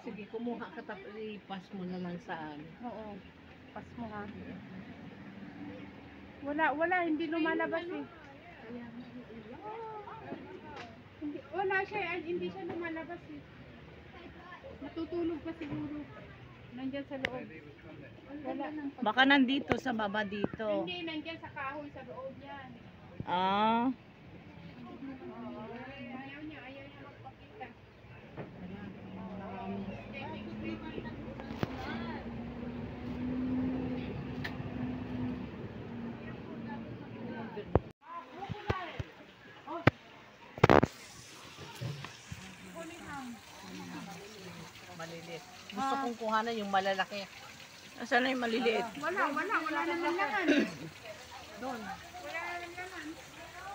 Sige, kumuha ka tapos ipas mo na lang sa amin. Oo. Pas mo ha. Wala, hindi lumalabas eh. Wala siya, hindi siya lumalabas eh. Matutulog pa siguro. Nandyan sa loob. Wala. Baka nandito sa baba dito. Hindi, nandyan sa kahoy sa loob yan. Ah. Ayaw niya magpakita. Maliliit. Gusto kong kuhanan yung malalaki. Nasaan na yung maliliit? Wala naman laman. Doon. Wala naman laman.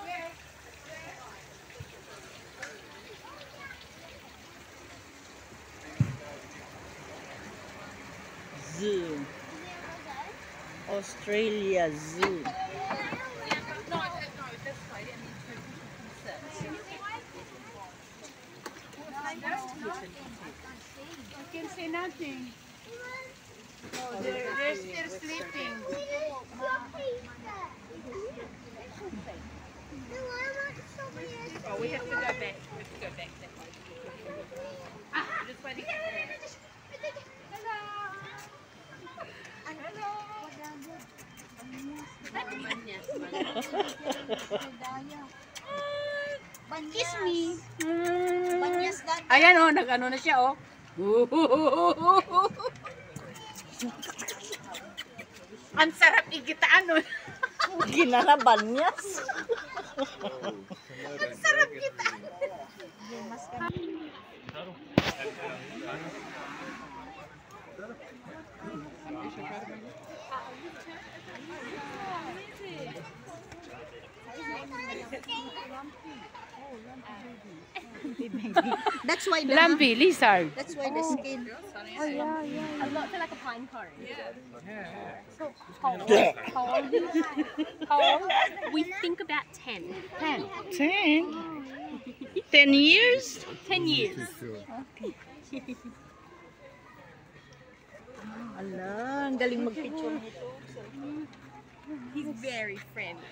Where? Zoo. Australia Zoo. I can see nothing. Oh, they're still sleeping. Oh, we have to go back. We have to go back that way. We're just waiting for Kiss me. Ayan oh, nag-ano na siya oh. Ang sarap igitaan nun. Ginalaban niya. Ang sarap gitaan. That's why the Lumpy, lizard. that's why the skin. a lot like a pine cone. So how old? We think about 10. 10. 10? 10 years? 10 years. Ala, ang galing mag-picture nito. He's very friendly.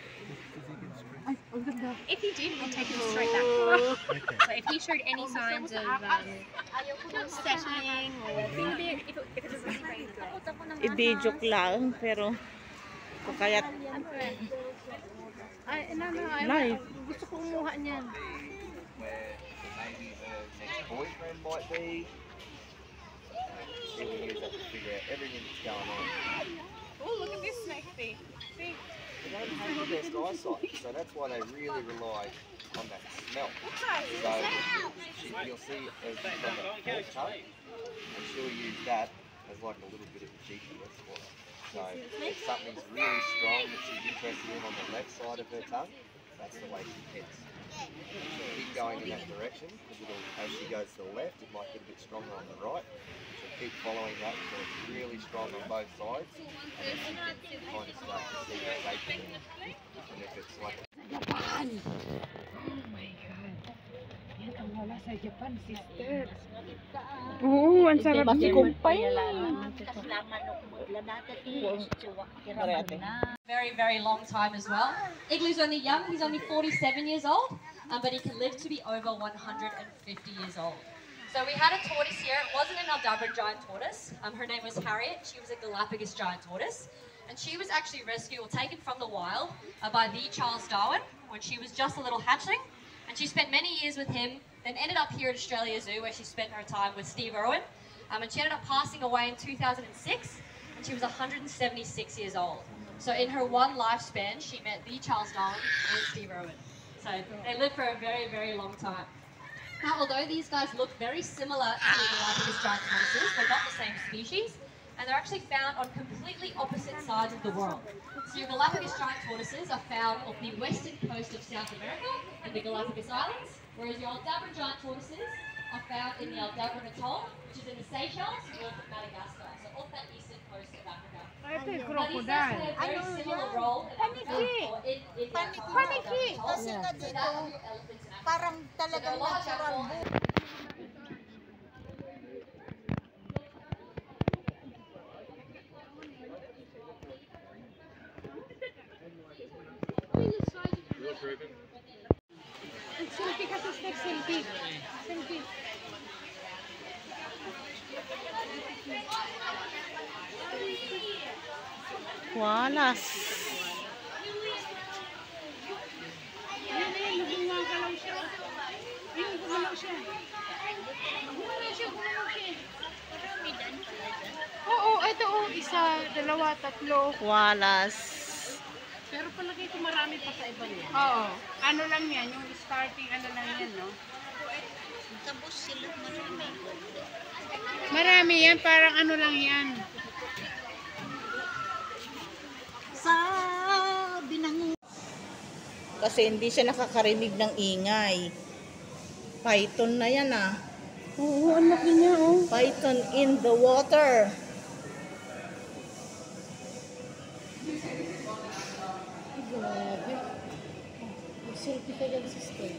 If he did, we'll take him straight back. So if he showed any signs of settling or being a bit, if it was really I-video lang, pero kaya Ay, live. gusto ko umuha niyan. where maybe her next boyfriend might be. She will use that to figure out everything that's going on. Oh, look at this snake thing. See? They don't have the best eyesight, so that's why they really rely on that smell. So you'll see as she's got that fork tongue, and she'll use that as like a little bit of a GPS for her. So if something's really strong that she's interested in on the left side of her tongue, that's the way she heads. She'll keep going in that direction, because as she goes to the left, it might get a bit stronger on the right. She'll keep following that until it's really strong on both sides, and then she can kind of start to see the shape of it. And if it's like Japan! Oh my God. Yan ang wala sa Japan, sister. Oo, ang sarap din. Very, very long time as well. Igloo's only young, he's only 47 years old, but he can live to be over 150 years old. So we had a tortoise here. It wasn't an Aldabra giant tortoise. Her name was Harriet. She was a Galapagos giant tortoise. And she was actually rescued or taken from the wild by the Charles Darwin when she was just a little hatchling. And she spent many years with him, then ended up here at Australia Zoo where she spent her time with Steve Irwin. And she ended up passing away in 2006, and she was 176 years old. So in her one lifespan, she met the Charles Darwin and Steve Irwin. So they lived for a very, very long time. Now, although these guys look very similar to the Galapagos giant tortoises, they're not the same species, and they're actually found on completely opposite sides of the world. So your Galapagos giant tortoises are found off the western coast of South America in the Galapagos Islands, whereas your Aldabra giant tortoises are found in the Aldabra Atoll, which is in the Seychelles, north of Madagascar, so off that eastern coast of Africa. Ito yung Now, these guys crocodile. play a very similar role in Africa, or in the Paniki. Atoll. Kasi nga So dito, that would be elephants in Africa. parang talagang natural. Selfie ka to, Steph. Selfie. Selfie. Walas. Ayun, gumagalaw siya. Ayun, gumalaw siya. Gumalaw siya. Oo, ito isa, dalawa, tatlo. Walas. Pero palagay ko marami pa sa iba niya. Oo. Ano lang yan, yung starting ano lang yan, no? Tapos sila marami. Marami yan, parang ano lang yan. Sa binango. Kasi hindi siya nakakarinig ng ingay. Python na yan ah. Oo, ang laki niya, oh. Python in the water. Grabe. Mag-selfie ka dyan, sister.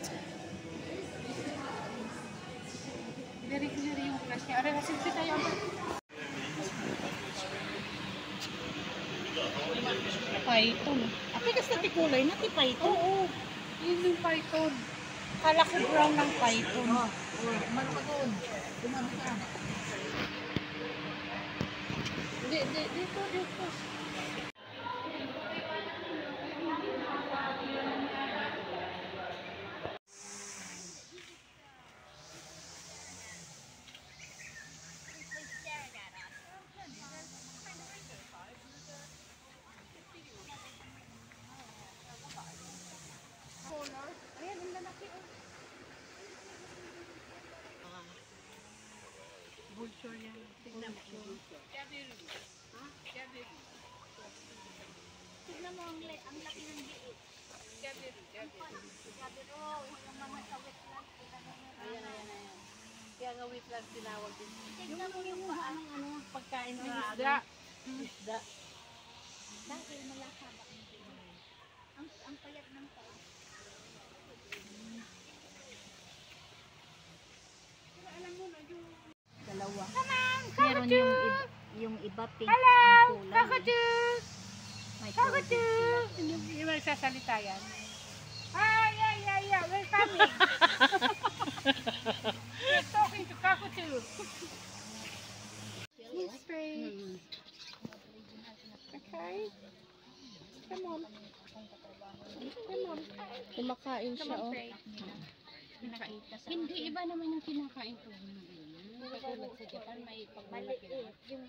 Very clear yung flash niya. Aray, selfie tayo. Python. Ate kasi natin kulay na ti Python. Oo, yun yung python. Kala ko brown ng Python. Umano ka doon. Umano ka. Dito. Vulture yan. Tignan mo. Tignan mo ang laki ng biit. Ayan. Kaya nga wait lang tinawag din. Tignan mo yung paanong ano. Pagkain Yung na isda. isda. Dahil malakaba ang biit. Ang payat ng tao. Dalawa. Meron yung iba pink ang kulay. Kakachus! May tubig sila. Hindi mo nagsasalita yan. Ah, yeah. We're coming. We're talking to Kakachus. His face. Okay. Come on. Kumakain siya oh. Hindi iba naman yung kinakain ko. Katulad sa Japan, may pagmalaki.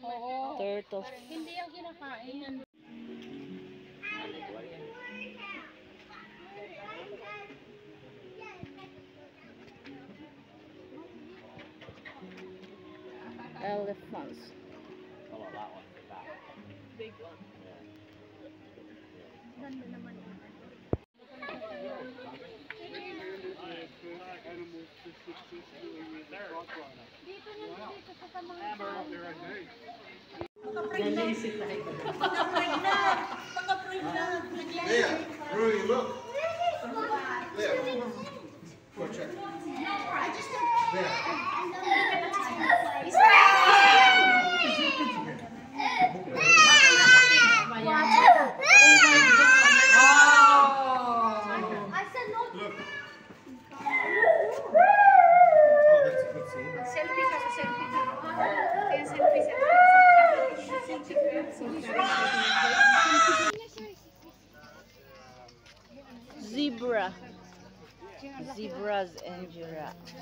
Oo. Turtle. Hindi yung kinakain. Elephants. Ganda naman yun. Nanisip na ito. There, Rudy, look. There. Go check. There. Look. Oh, that's a good scene. Selfie ka sa selfie ka. Kaya Zebra. Zebras and giraffes.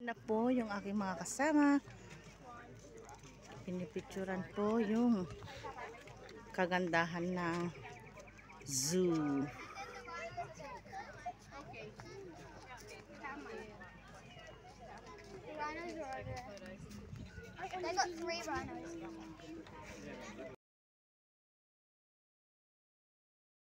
Na po yung aking mga kasama. Pinipicturan po yung kagandahan ng zoo. They got 3 rhinos.